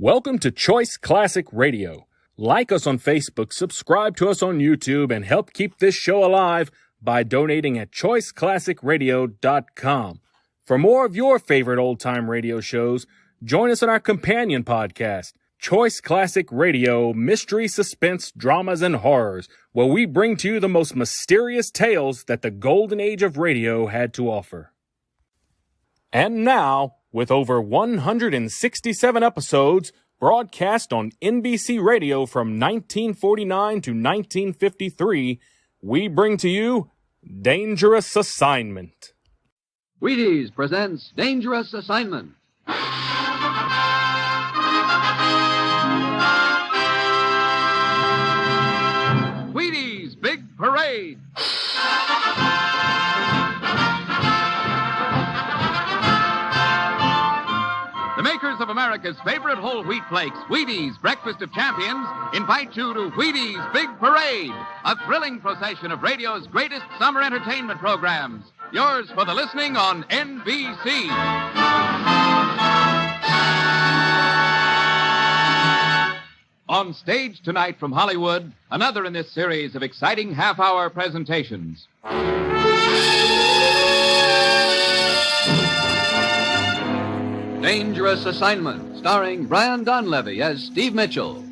Welcome to Choice Classic Radio. Like us on Facebook, subscribe to us on YouTube, and help keep this show alive by donating at choiceclassicradio.com. For more of your favorite old-time radio shows, join us on our companion podcast, Choice Classic Radio, Mystery, Suspense, Dramas, and Horrors, where we bring to you the most mysterious tales that the golden age of radio had to offer. And now, with over 167 episodes broadcast on NBC Radio from 1949 to 1953, we bring to you Dangerous Assignment. Wheaties presents Dangerous Assignment. Wheaties Big Parade. The makers of America's favorite whole wheat flakes, Wheaties Breakfast of Champions, invite you to Wheaties Big Parade, a thrilling procession of radio's greatest summer entertainment programs. Yours for the listening on NBC. On stage tonight from Hollywood, another in this series of exciting half-hour presentations. Dangerous Assignment, starring Brian Donlevy as Steve Mitchell.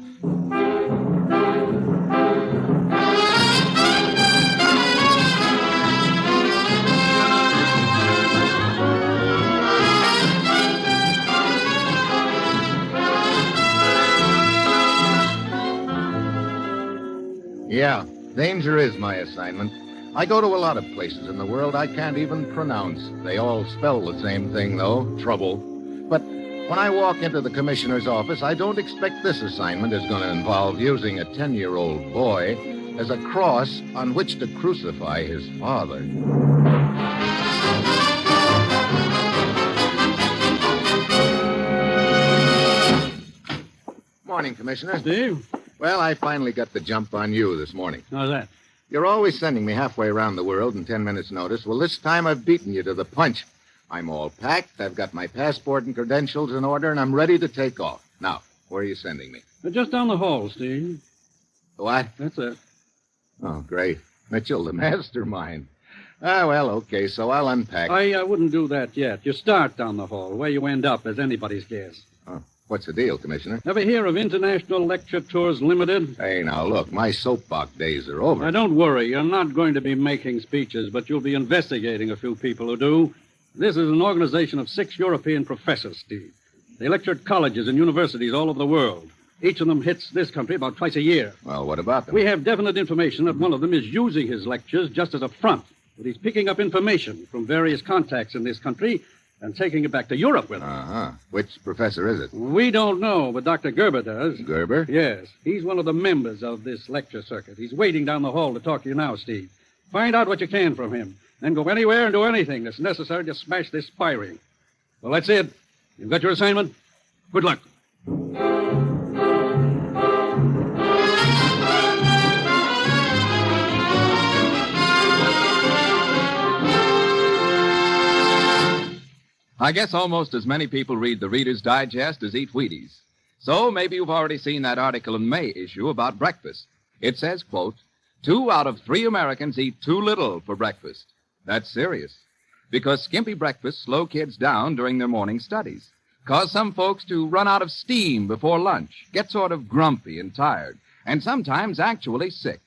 Yeah, danger is my assignment. I go to a lot of places in the world I can't even pronounce. They all spell the same thing, though, trouble. But when I walk into the commissioner's office, I don't expect this assignment is going to involve using a 10-year-old boy as a cross on which to crucify his father. Morning, Commissioner. Steve? Well, I finally got the jump on you this morning. How's that? You're always sending me halfway around the world in 10 minutes' notice. Well, this time I've beaten you to the punch. I'm all packed, I've got my passport and credentials in order, and I'm ready to take off. Now, where are you sending me? Just down the hall, Steve. What? That's it. Oh, great. Mitchell, the mastermind. Well, okay, so I'll unpack. I wouldn't do that yet. You start down the hall. Where you end up is anybody's guess. Oh, what's the deal, Commissioner? Ever hear of International Lecture Tours Limited? Hey, now, look, my soapbox days are over. Now, don't worry. You're not going to be making speeches, but you'll be investigating a few people who do. This is an organization of 6 European professors, Steve. They lecture at colleges and universities all over the world. Each of them hits this country about twice a year. Well, what about them? We have definite information that one of them is using his lectures just as a front. That he's picking up information from various contacts in this country and taking it back to Europe with him. Uh-huh. Which professor is it? We don't know, but Dr. Gerber does. Gerber? Yes. He's one of the members of this lecture circuit. He's waiting down the hall to talk to you now, Steve. Find out what you can from him. Then go anywhere and do anything that's necessary to smash this spy ring. Well, that's it. You've got your assignment. Good luck. I guess almost as many people read the Reader's Digest as eat Wheaties. So maybe you've already seen that article in May issue about breakfast. It says, quote, 2 out of 3 Americans eat too little for breakfast. That's serious. Because skimpy breakfasts slow kids down during their morning studies. Cause some folks to run out of steam before lunch, get sort of grumpy and tired, and sometimes actually sick.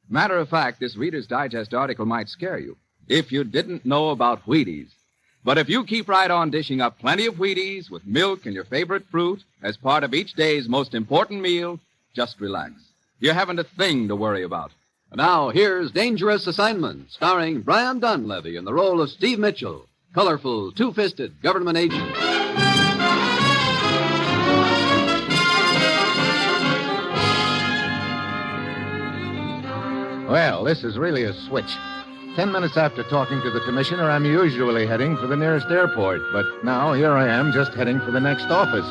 Matter of fact, this Reader's Digest article might scare you if you didn't know about Wheaties. But if you keep right on dishing up plenty of Wheaties with milk and your favorite fruit as part of each day's most important meal, just relax. You haven't a thing to worry about. Now, here's Dangerous Assignment, starring Brian Donlevy in the role of Steve Mitchell, colorful, two-fisted government agent. Well, this is really a switch. 10 minutes after talking to the commissioner, I'm usually heading for the nearest airport. But now, here I am, just heading for the next office.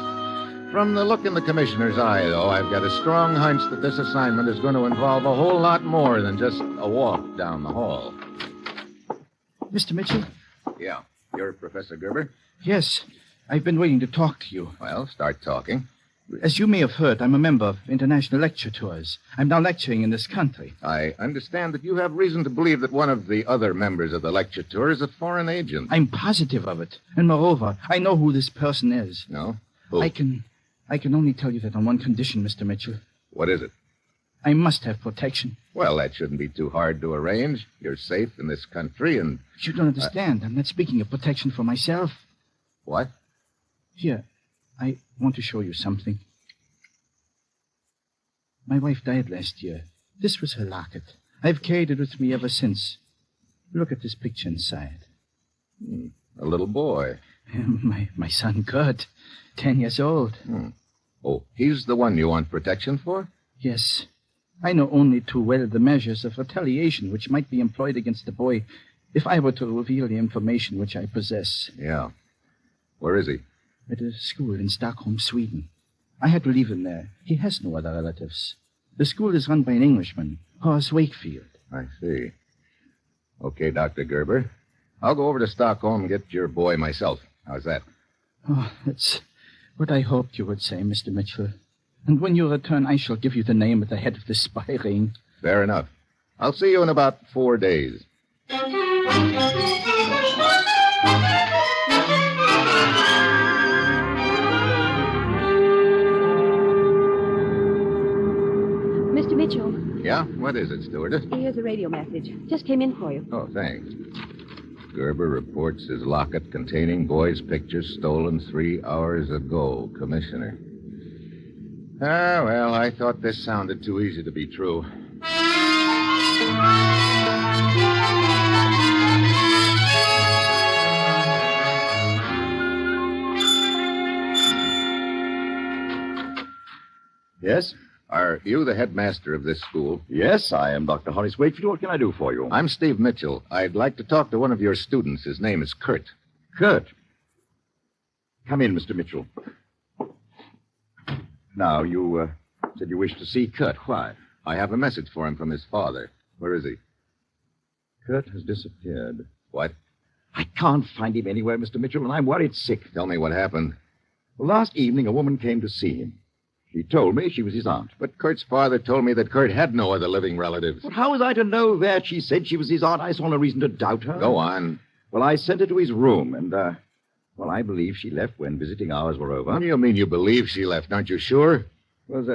From the look in the commissioner's eye, though, I've got a strong hunch that this assignment is going to involve a whole lot more than just a walk down the hall. Mr. Mitchell? Yeah. You're Professor Gerber? Yes. I've been waiting to talk to you. Well, start talking. As you may have heard, I'm a member of international lecture tours. I'm now lecturing in this country. I understand that you have reason to believe that one of the other members of the lecture tour is a foreign agent. I'm positive of it. And moreover, I know who this person is. No? Who? I can only tell you that on one condition, Mr. Mitchell. What is it? I must have protection. Well, that shouldn't be too hard to arrange. You're safe in this country, and... You don't understand. I'm not speaking of protection for myself. What? Here, I want to show you something. My wife died last year. This was her locket. I've carried it with me ever since. Look at this picture inside. A little boy. My son, Kurt, 10 years old. Oh, he's the one you want protection for? Yes. I know only too well the measures of retaliation which might be employed against the boy if I were to reveal the information which I possess. Yeah. Where is he? At a school in Stockholm, Sweden. I had to leave him there. He has no other relatives. The school is run by an Englishman, Horace Wakefield. I see. Okay, Dr. Gerber. I'll go over to Stockholm and get your boy myself. How's that? Oh, that's what I hoped you would say, Mr. Mitchell. And when you return, I shall give you the name at the head of the spy ring. Fair enough. I'll see you in about 4 days. Mr. Mitchell, Yeah? What is it, stewardess? here's a radio message. Just came in for you. Oh, thanks. Gerber reports his locket containing boy's pictures stolen 3 hours ago, Commissioner. Ah, well, I thought this sounded too easy to be true. Yes? Are you the headmaster of this school? Yes, I am Dr. Horace Wakefield. What can I do for you? I'm Steve Mitchell. I'd like to talk to one of your students. His name is Kurt. Kurt. Come in, Mr. Mitchell. Now, you said you wished to see Kurt. Why? I have a message for him from his father. Where is he? Kurt has disappeared. What? I can't find him anywhere, Mr. Mitchell, and I'm worried sick. Tell me what happened. Well, last evening, a woman came to see him. She told me she was his aunt. But Kurt's father told me that Kurt had no other living relatives. But how was I to know that? She said she was his aunt. I saw no reason to doubt her. Go on. Well, I sent her to his room, and, well, I believe she left when visiting hours were over. What do you mean you believe she left? Aren't you sure? Well,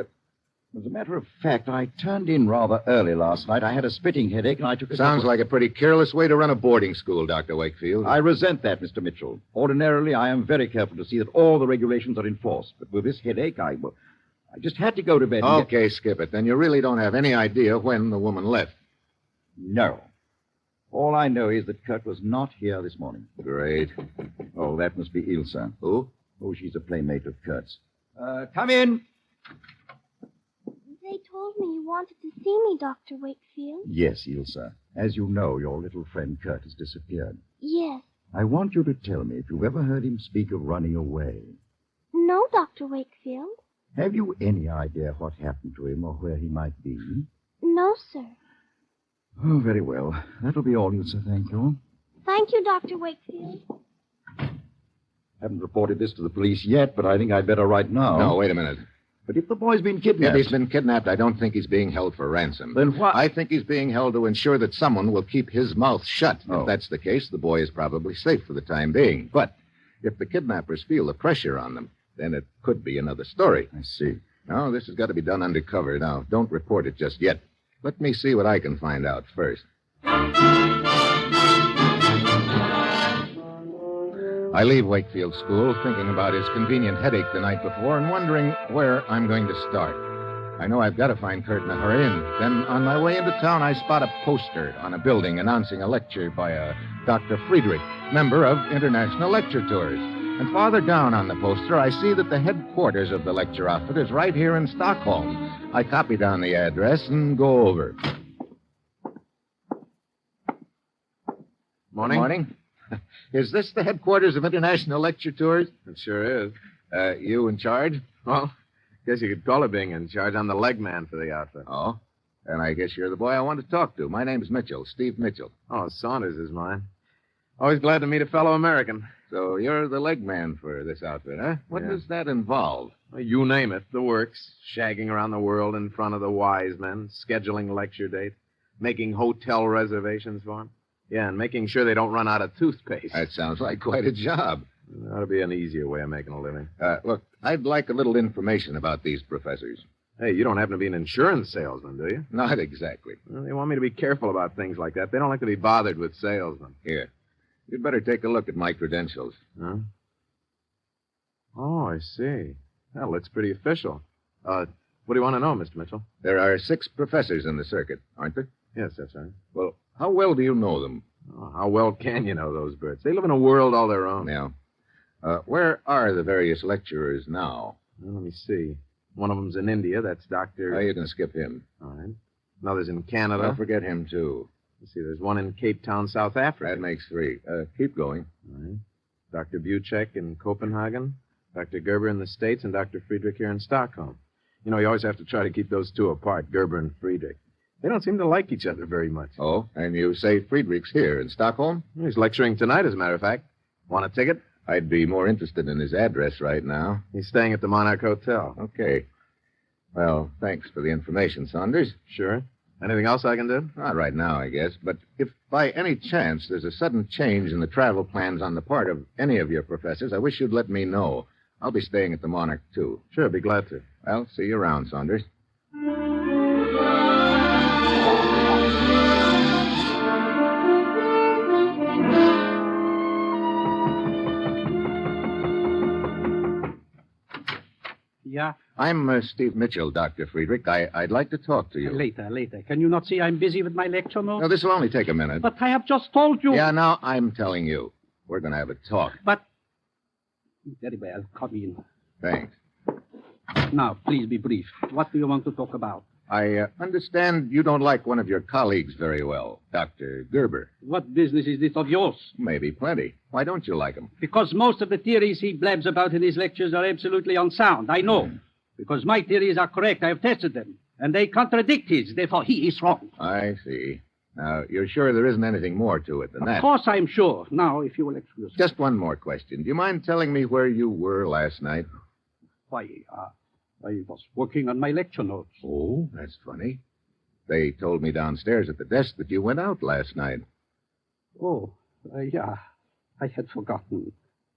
as a matter of fact, I turned in rather early last night. I had a spitting headache, and I took a... Sounds like a pretty careless way to run a boarding school, Dr. Wakefield. I resent that, Mr. Mitchell. Ordinarily, I am very careful to see that all the regulations are enforced. But with this headache, I just had to go to bed. Okay, skip it. Then you really don't have any idea when the woman left. No. All I know is that Kurt was not here this morning. Great. Oh, that must be Ilsa. Who? Oh, she's a playmate of Kurt's. Come in. They told me you wanted to see me, Dr. Wakefield. Yes, Ilsa. As you know, your little friend Kurt has disappeared. Yes. I want you to tell me if you've ever heard him speak of running away. No, Dr. Wakefield. Have you any idea what happened to him or where he might be? No, sir. Oh, very well. That'll be all, Ilsa. Thank you. Thank you, Dr. Wakefield. Haven't reported this to the police yet, but I think I'd better right now. No, wait a minute. But if the boy's been If kidnapped... he's been kidnapped, I don't think he's being held for ransom. Then what... I think he's being held to ensure that someone will keep his mouth shut. Oh. If that's the case, the boy is probably safe for the time being. But if the kidnappers feel the pressure on them, then it could be another story. I see. No, this has got to be done undercover. Now, don't report it just yet. Let me see what I can find out first. I leave Wakefield School thinking about his convenient headache the night before and wondering where I'm going to start. I know I've got to find Kurt in a hurry, and then on my way into town, I spot a poster on a building announcing a lecture by a Dr. Friedrich, member of International Lecture Tours. And farther down on the poster, I see that the headquarters of the lecture outfit is right here in Stockholm. I copy down the address and go over. Morning. Morning. Is this the headquarters of International Lecture Tours? It sure is. You in charge? Well, guess you could call it being in charge. I'm the leg man for the outfit. Oh. And I guess you're the boy I want to talk to. My name's Mitchell, Steve Mitchell. Oh, Saunders is mine. Always glad to meet a fellow American. So you're the leg man for this outfit, huh? What Yeah. does that involve? Well, you name it, the works. Shagging around the world in front of the wise men, scheduling lecture dates, making hotel reservations for them. Yeah, and making sure they don't run out of toothpaste. That sounds like quite a job. There ought to be an easier way of making a living. Look, I'd like a little information about these professors. Hey, you don't happen to be an insurance salesman, do you? Not exactly. Well, they want me to be careful about things like that. They don't like to be bothered with salesmen. Here, you'd better take a look at my credentials. Huh? Oh, I see. Well, it's pretty official. What do you want to know, Mr. Mitchell? There are 6 professors in the circuit, aren't there? Yes, that's right. Well, how well do you know them? Oh, how well can you know those birds? They live in a world all their own. Yeah. Where are the various lecturers now? Well, let me see. One of them's in India. That's Dr. Oh, you can skip him. All right. Another's in Canada. Don't forget him, too. Let's see. There's one in Cape Town, South Africa. That makes 3. Keep going. All right. Dr. Buchek in Copenhagen, Dr. Gerber in the States, and Dr. Friedrich here in Stockholm. You know, you always have to try to keep those two apart, Gerber and Friedrich. They don't seem to like each other very much. Oh, and you say Friedrich's here in Stockholm? He's lecturing tonight, as a matter of fact. Want a ticket? I'd be more interested in his address right now. He's staying at the Monarch Hotel. Okay. Well, thanks for the information, Saunders. Sure. Anything else I can do? Not right now, I guess. But if by any chance there's a sudden change in the travel plans on the part of any of your professors, I wish you'd let me know. I'll be staying at the Monarch, too. Sure, be glad to. Well, see you around, Saunders. Yeah? I'm Steve Mitchell, Dr. Friedrich. I'd like to talk to you. Later. Can you not see I'm busy with my lecture notes? No, this will only take a minute. But I have just told you. Yeah, now I'm telling you. We're going to have a talk. But... Very well. Come in. Thanks. Now, please be brief. What do you want to talk about? I understand you don't like one of your colleagues very well, Dr. Gerber. What business is this of yours? Maybe plenty. Why don't you like him? Because most of the theories he blabs about in his lectures are absolutely unsound. I know. Because my theories are correct. I have tested them. And they contradict his. Therefore, he is wrong. I see. Now, you're sure there isn't anything more to it than that? Of course I'm sure. Now, if you will excuse me. Just one more question. Do you mind telling me where you were last night? Why, I was working on my lecture notes. Oh, that's funny. They told me downstairs at the desk that you went out last night. Oh, yeah. I had forgotten.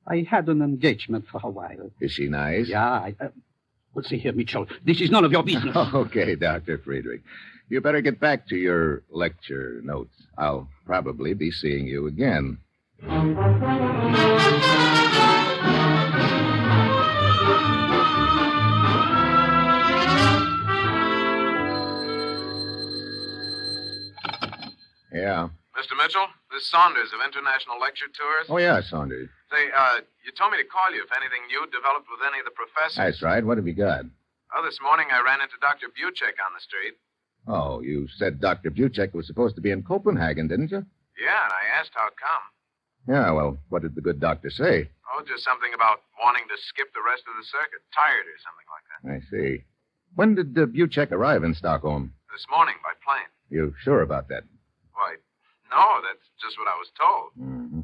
I had an engagement for a while. Is she nice? Yeah, well, see here, Mitchell. This is none of your business. Okay, Dr. Friedrich. You better get back to your lecture notes. I'll probably be seeing you again. Yeah. Mr. Mitchell, this is Saunders of International Lecture Tours. Oh, yeah, Saunders. Say, you told me to call you if anything new developed with any of the professors. That's right. What have you got? Oh, this morning I ran into Dr. Buchek on the street. Oh, you said Dr. Buchek was supposed to be in Copenhagen, didn't you? Yeah, and I asked how come. Yeah, well, what did the good doctor say? Oh, just something about wanting to skip the rest of the circuit. Tired or something like that. I see. When did Buchek arrive in Stockholm? This morning by plane. You sure about that? Why, no, that's just what I was told. Mm-hmm.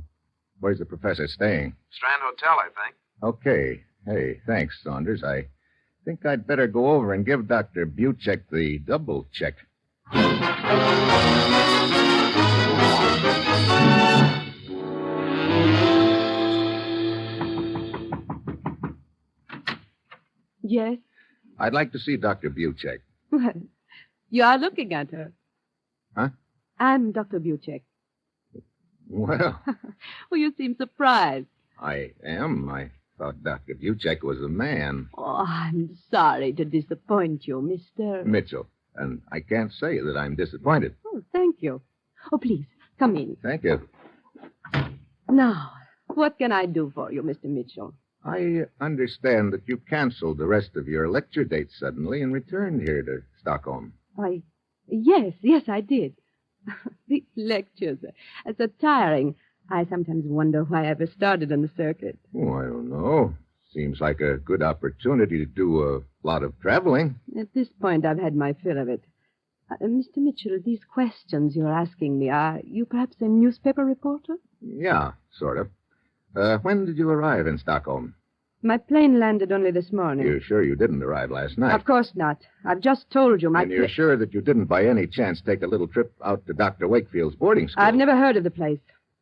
Where's the professor staying? Strand Hotel, I think. Okay. Hey, thanks, Saunders. I think I'd better go over and give Dr. Buchek the double check. Yes? I'd like to see Dr. Buchek. Well, you are looking at her. Huh? I'm Dr. Buchek. Well, Oh, you seem surprised. I am. I thought Dr. Buchek was a man. Oh, I'm sorry to disappoint you, Mr. Mitchell. And I can't say that I'm disappointed. Oh, thank you. Oh, please, come in. Thank you. Now, what can I do for you, Mr. Mitchell? I understand that you canceled the rest of your lecture dates suddenly and returned here to Stockholm. Why, yes, I did. These lectures are so tiring. I sometimes wonder why I ever started on the circuit. Oh, I don't know. Seems like a good opportunity to do a lot of traveling. At this point, I've had my fill of it. Mr. Mitchell, these questions you're asking me, are you perhaps a newspaper reporter? Yeah, sort of. When did you arrive in Stockholm? My plane landed only this morning. You're sure you didn't arrive last night? Of course not. I've just told you my And you're sure that you didn't by any chance take a little trip out to Dr. Wakefield's boarding school? I've never heard of the place.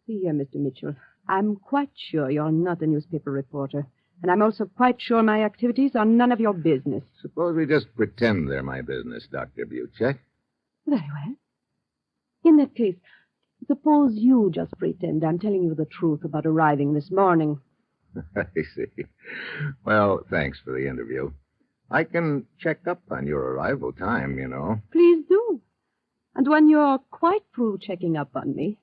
See here, Mr. Mitchell. I'm quite sure you're not a newspaper reporter. And I'm also quite sure my activities are none of your business. Suppose we just pretend they're my business, Dr. Buchek. Very well. In that case, suppose you just pretend I'm telling you the truth about arriving this morning. I see. Well, thanks for the interview. I can check up on your arrival time, you know. Please do. And when you're quite through checking up on me,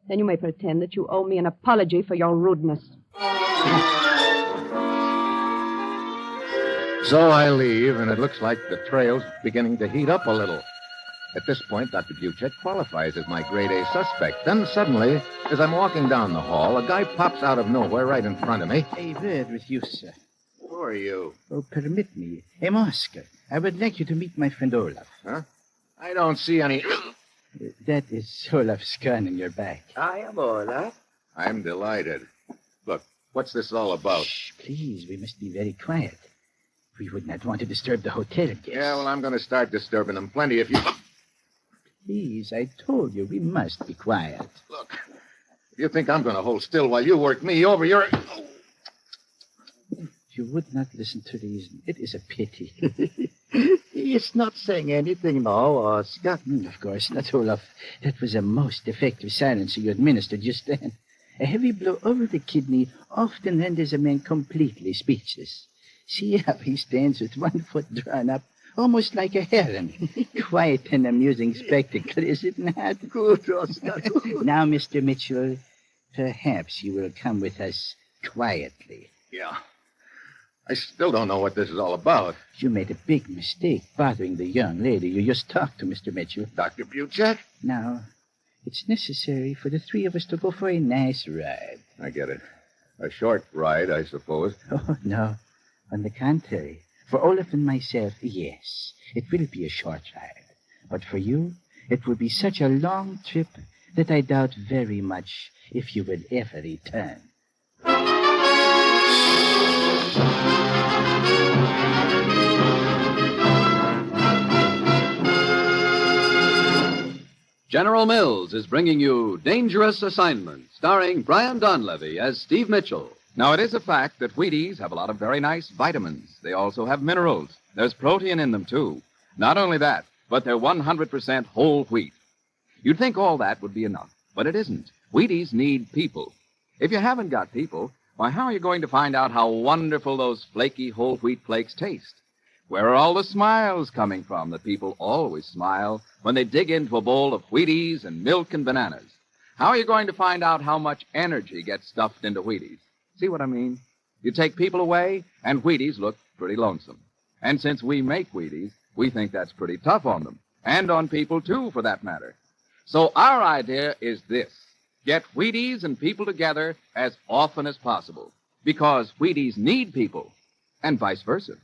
then you may pretend that you owe me an apology for your rudeness. So I leave, and it looks like the trail's beginning to heat up a little. At this point, Dr. Buchek qualifies as my grade A suspect. Then suddenly, as I'm walking down the hall, a guy pops out of nowhere right in front of me. A word with you, sir. Who are you? Oh, permit me. I'm Oscar. I would like you to meet my friend Olaf. Huh? I don't see any... That is Olaf's gun in your back. I am Olaf. I'm delighted. Look, what's this all about? Shh, please, we must be very quiet. We would not want to disturb the hotel guests. Yeah, well, I'm going to start disturbing them plenty if you... Please, I told you, we must be quiet. Look, if you think I'm going to hold still while you work me over, you're... You would not listen to reason. It is a pity. He's not saying anything now, Oscar. Of course not, Olaf. That was a most effective silencer you administered just then. A heavy blow over the kidney often renders a man completely speechless. See how he stands with one foot drawn up, almost like a heron. Quite an amusing spectacle, is it not? Good, Oscar. Now, Mr. Mitchell, perhaps you will come with us quietly. Yeah. I still don't know what this is all about. You made a big mistake bothering the young lady you just talked to, Mr. Mitchell. Dr. Buchek? Now, it's necessary for the three of us to go for a nice ride. I get it. A short ride, I suppose. Oh, no. On the contrary, for Olaf and myself, yes, it will be a short ride. But for you, it will be such a long trip that I doubt very much if you will ever return. General Mills is bringing you Dangerous Assignment, starring Brian Donlevy as Steve Mitchell. Now, it is a fact that Wheaties have a lot of very nice vitamins. They also have minerals. There's protein in them, too. Not only that, but they're 100% whole wheat. You'd think all that would be enough, but it isn't. Wheaties need people. If you haven't got people, why, how are you going to find out how wonderful those flaky whole wheat flakes taste? Where are all the smiles coming from that people always smile when they dig into a bowl of Wheaties and milk and bananas? How are you going to find out how much energy gets stuffed into Wheaties? See what I mean? You take people away, and Wheaties look pretty lonesome. And since we make Wheaties, we think that's pretty tough on them. And on people, too, for that matter. So our idea is this. Get Wheaties and people together as often as possible. Because Wheaties need people, and vice versa.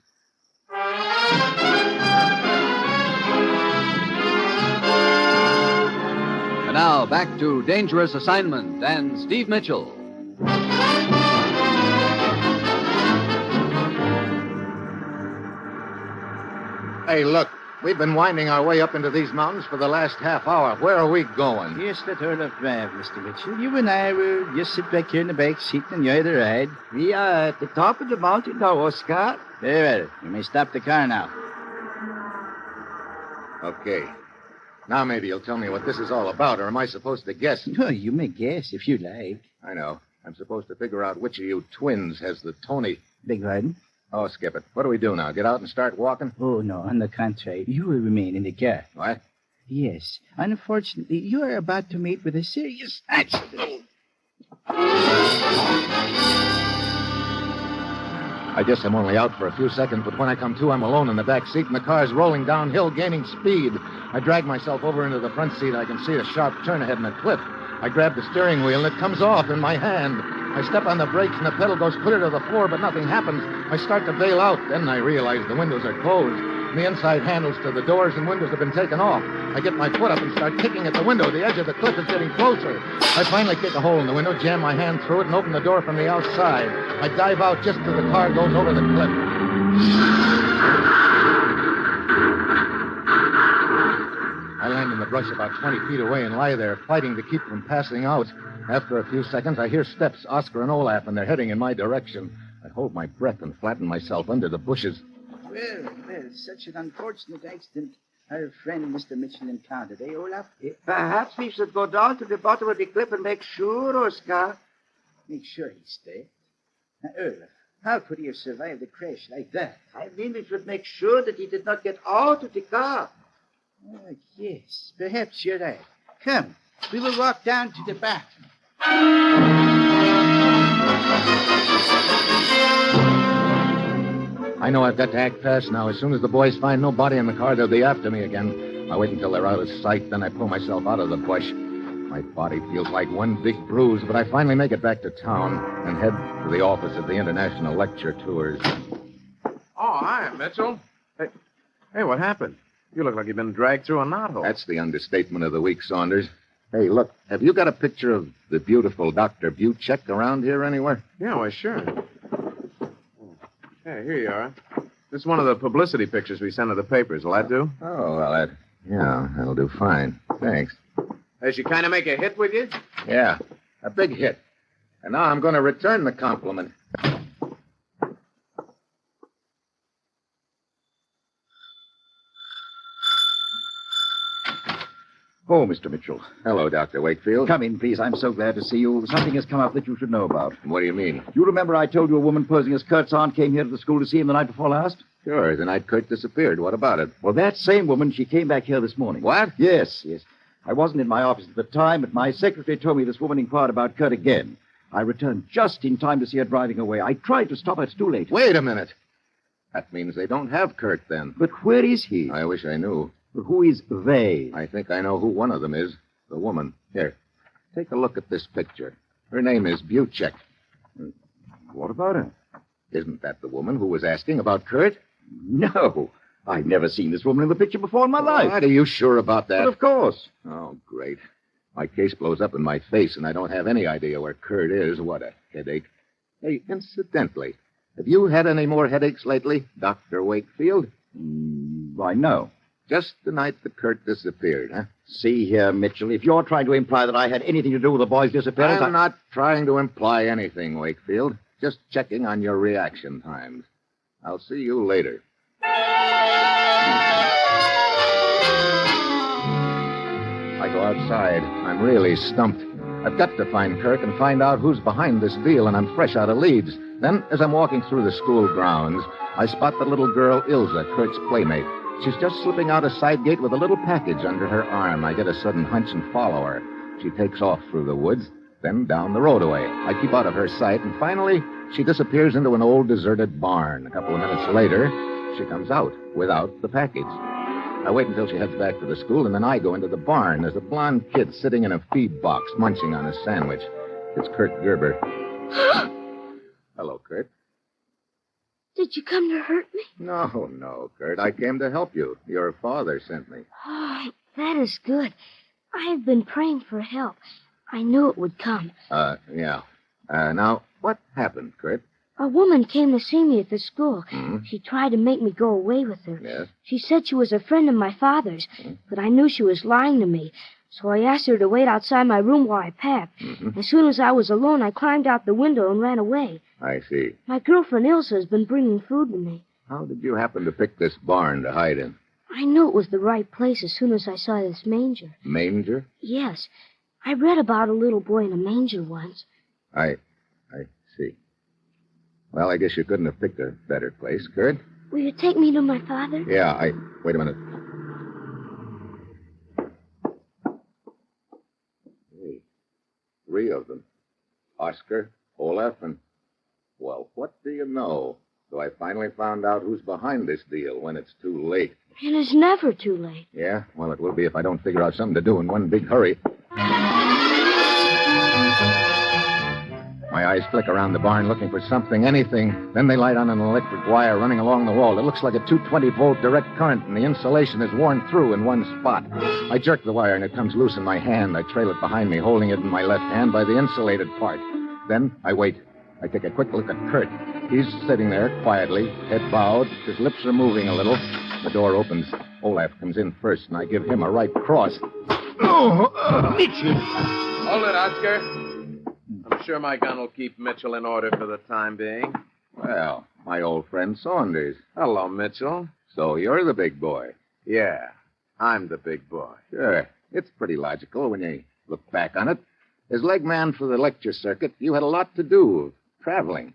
And now, back to Dangerous Assignment and Steve Mitchell. Hey, look, we've been winding our way up into these mountains for the last half hour. Where are we going? Yes, let Olaf drive, Mr. Mitchell. You and I will just sit back here in the back seat and enjoy the ride. We are at the top of the mountain now, Oscar. Very well. You may stop the car now. Okay. Now maybe you'll tell me what this is all about, or am I supposed to guess? No, you may guess if you like. I know. I'm supposed to figure out which of you twins has the Tony. Beg pardon? Oh, skip it. What do we do now? Get out and start walking? Oh, no, on the contrary. You will remain in the car. What? Yes. Unfortunately, you are about to meet with a serious accident. I guess I'm only out for a few seconds, but when I come to, I'm alone in the back seat, and the car's rolling downhill, gaining speed. I drag myself over into the front seat. I can see a sharp turn ahead and a cliff. I grab the steering wheel, and it comes off in my hand. I step on the brakes, and the pedal goes clear to the floor, but nothing happens. I start to bail out. Then I realize the windows are closed. And the inside handles to the doors and windows have been taken off. I get my foot up and start kicking at the window. The edge of the cliff is getting closer. I finally kick a hole in the window, jam my hand through it, and open the door from the outside. I dive out just as the car goes over the cliff. I land in the brush about 20 feet away and lie there, fighting to keep from passing out. After a few seconds, I hear steps, Oscar and Olaf, and they're heading in my direction. I hold my breath and flatten myself under the bushes. Well, such an unfortunate accident our friend Mr. Mitchell encountered, eh, Olaf? Perhaps we should go down to the bottom of the cliff and make sure, Oscar. Make sure he's dead. Now, Olaf, how could he have survived a crash like that? I mean, we should make sure that he did not get out of the car. Oh, yes, perhaps you're right. Come, we will walk down to the bathroom. I know I've got to act fast now. As soon as the boys find no body in the car, they'll be after me again. I wait until they're out of sight, then I pull myself out of the bush. My body feels like one big bruise, but I finally make it back to town and head to the office of the International Lecture Tours. Oh, hi, Mitchell. Hey, what happened? You look like you've been dragged through a knothole. That's the understatement of the week, Saunders. Hey, look, have you got a picture of the beautiful Dr. Buchek around here anywhere? Yeah, why, sure. Hey, here you are. This is one of the publicity pictures we sent to the papers. Will that do? Oh, well, that'll do fine. Thanks. Hey, she kind of make a hit with you? Yeah, a big hit. And now I'm going to return the compliment. Oh, Mr. Mitchell. Hello, Dr. Wakefield. Come in, please. I'm so glad to see you. Something has come up that you should know about. What do you mean? You remember I told you a woman posing as Kurt's aunt came here to the school to see him the night before last? Sure, the night Kurt disappeared. What about it? Well, that same woman, she came back here this morning. What? Yes. I wasn't in my office at the time, but my secretary told me this woman inquired about Kurt again. I returned just in time to see her driving away. I tried to stop her. It's too late. Wait a minute. That means they don't have Kurt, then. But where is he? I wish I knew. But who is they? I think I know who one of them is. The woman. Here, take a look at this picture. Her name is Buchek. What about her? Isn't that the woman who was asking about Kurt? No. I've never seen this woman in the picture before in my life. What, are you sure about that? But of course. Oh, great. My case blows up in my face, and I don't have any idea where Kurt is. What a headache. Hey, incidentally, have you had any more headaches lately, Dr. Wakefield? Why, no. Just the night that Kurt disappeared, huh? See here, Mitchell, if you're trying to imply that I had anything to do with the boy's disappearance... I'm not trying to imply anything, Wakefield. Just checking on your reaction times. I'll see you later. I go outside. I'm really stumped. I've got to find Kurt and find out who's behind this deal, and I'm fresh out of Leeds. Then, as I'm walking through the school grounds, I spot the little girl, Ilsa, Kurt's playmate. She's just slipping out a side gate with a little package under her arm. I get a sudden hunch and follow her. She takes off through the woods, then down the roadway. I keep out of her sight, and finally, she disappears into an old deserted barn. A couple of minutes later, she comes out without the package. I wait until she heads back to the school, and then I go into the barn. There's a blonde kid sitting in a feed box, munching on a sandwich. It's Kurt Gerber. Hello, Kurt. Did you come to hurt me? No, Kurt. I came to help you. Your father sent me. Oh, that is good. I have been praying for help. I knew it would come. Yeah. Now, what happened, Kurt? A woman came to see me at the school. Hmm? She tried to make me go away with her. Yes? She said she was a friend of my father's, but I knew she was lying to me. So I asked her to wait outside my room while I packed. Mm-hmm. As soon as I was alone, I climbed out the window and ran away. I see. My girlfriend Ilsa has been bringing food to me. How did you happen to pick this barn to hide in? I knew it was the right place as soon as I saw this manger. Manger? Yes. I read about a little boy in a manger once. I see. Well, I guess you couldn't have picked a better place, Kurt. Will you take me to my father? Yeah, Wait a minute. Hey, 3 of them. Oscar, Olaf, and... Well, what do you know? So I finally found out who's behind this deal when it's too late. It is never too late. Yeah? Well, it will be if I don't figure out something to do in one big hurry. My eyes flick around the barn looking for something, anything. Then they light on an electric wire running along the wall. It looks like a 220-volt direct current, and the insulation is worn through in one spot. I jerk the wire, and it comes loose in my hand. I trail it behind me, holding it in my left hand by the insulated part. Then I wait. I take a quick look at Kurt. He's sitting there quietly, head bowed. His lips are moving a little. The door opens. Olaf comes in first, and I give him a right cross. Mitchell! Hold it, Oscar. I'm sure my gun will keep Mitchell in order for the time being. Well, my old friend Saunders. Hello, Mitchell. So you're the big boy. Yeah, I'm the big boy. Sure. It's pretty logical when you look back on it. As leg man for the lecture circuit, you had a lot to do, traveling.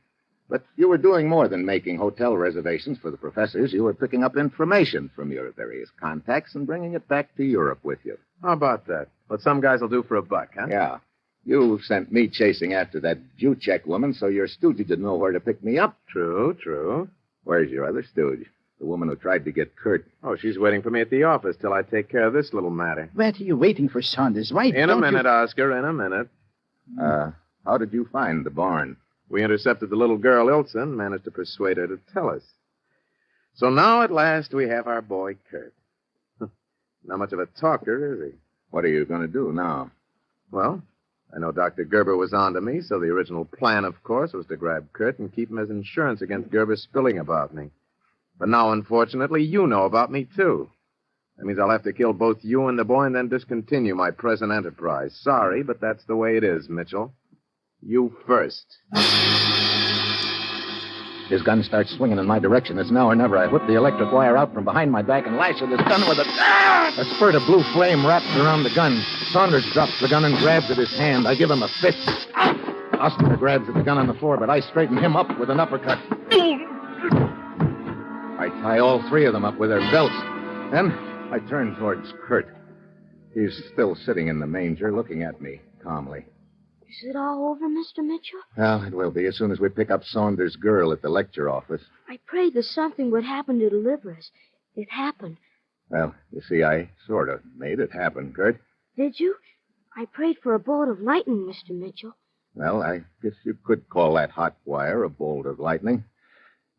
But you were doing more than making hotel reservations for the professors. You were picking up information from your various contacts and bringing it back to Europe with you. How about that? What some guys will do for a buck, huh? Yeah. You sent me chasing after that Buchek woman, so your stooge didn't know where to pick me up. True. Where's your other stooge? The woman who tried to get Kurt. Oh, she's waiting for me at the office till I take care of this little matter. What are you waiting for, Saunders? Why In a minute, Oscar, in a minute. How did you find the barn? We intercepted the little girl, Ilse, and managed to persuade her to tell us. So now, at last, we have our boy, Kurt. Not much of a talker, is he? What are you going to do now? Well, I know Dr. Gerber was on to me, so the original plan, of course, was to grab Kurt and keep him as insurance against Gerber spilling about me. But now, unfortunately, you know about me, too. That means I'll have to kill both you and the boy and then discontinue my present enterprise. Sorry, but that's the way it is, Mitchell. You first. His gun starts swinging in my direction. It's now or never. I whip the electric wire out from behind my back and lash at his gun with a spurt of blue flame wraps around the gun. Saunders drops the gun and grabs at his hand. I give him a fist. Oscar grabs at the gun on the floor, but I straighten him up with an uppercut. I tie all three of them up with their belts. Then I turn towards Kurt. He's still sitting in the manger, looking at me calmly. Is it all over, Mr. Mitchell? Well, it will be as soon as we pick up Saunders' girl at the lecture office. I prayed that something would happen to deliver us. It happened. Well, you see, I sort of made it happen, Kurt. Did you? I prayed for a bolt of lightning, Mr. Mitchell. Well, I guess you could call that hot wire a bolt of lightning.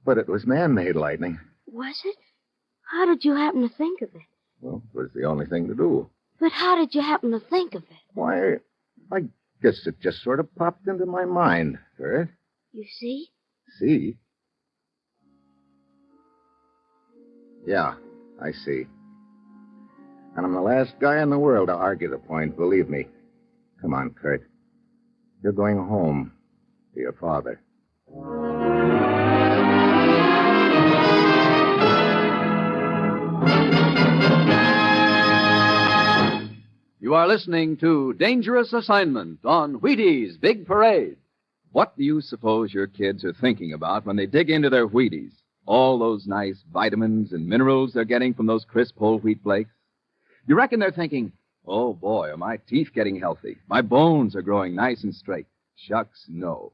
But it was man-made lightning. Was it? How did you happen to think of it? Well, it was the only thing to do. But how did you happen to think of it? Why, I guess it just sort of popped into my mind, Kurt. You see? See? Yeah, I see. And I'm the last guy in the world to argue the point, believe me. Come on, Kurt. You're going home to your father. You are listening to Dangerous Assignment on Wheaties Big Parade. What do you suppose your kids are thinking about when they dig into their Wheaties? All those nice vitamins and minerals they're getting from those crisp whole wheat flakes? You reckon they're thinking, oh, boy, are my teeth getting healthy? My bones are growing nice and straight. Shucks, no.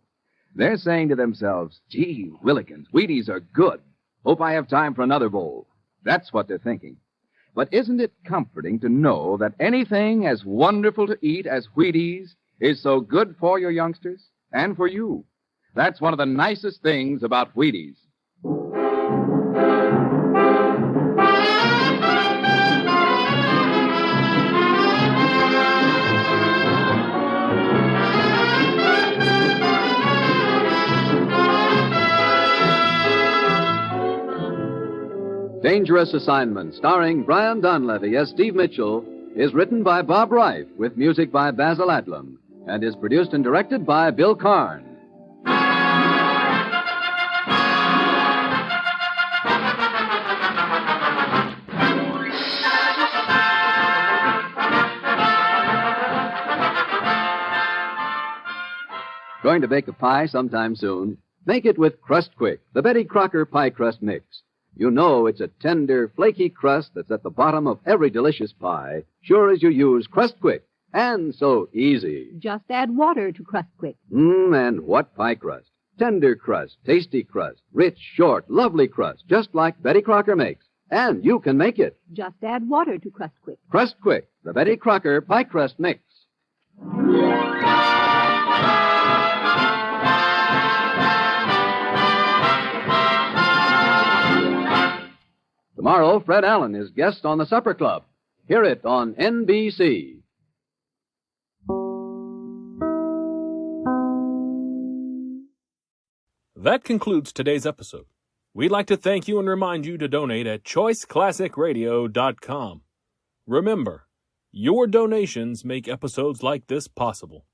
They're saying to themselves, gee, Willikins, Wheaties are good. Hope I have time for another bowl. That's what they're thinking. But isn't it comforting to know that anything as wonderful to eat as Wheaties is so good for your youngsters and for you? That's one of the nicest things about Wheaties. Dangerous Assignment, starring Brian Donlevy as Steve Mitchell, is written by Bob Reif with music by Basil Adlam and is produced and directed by Bill Karn. Going to bake a pie sometime soon? Make it with Crust Quick, the Betty Crocker Pie Crust Mix. You know it's a tender, flaky crust that's at the bottom of every delicious pie, sure as you use Crust Quick. And so easy. Just add water to Crust Quick. And what pie crust? Tender crust, tasty crust, rich, short, lovely crust, just like Betty Crocker makes. And you can make it. Just add water to Crust Quick. Crust Quick, the Betty Crocker Pie Crust Mix. Tomorrow, Fred Allen is guest on the Supper Club. Hear it on NBC. That concludes today's episode. We'd like to thank you and remind you to donate at choiceclassicradio.com. Remember, your donations make episodes like this possible.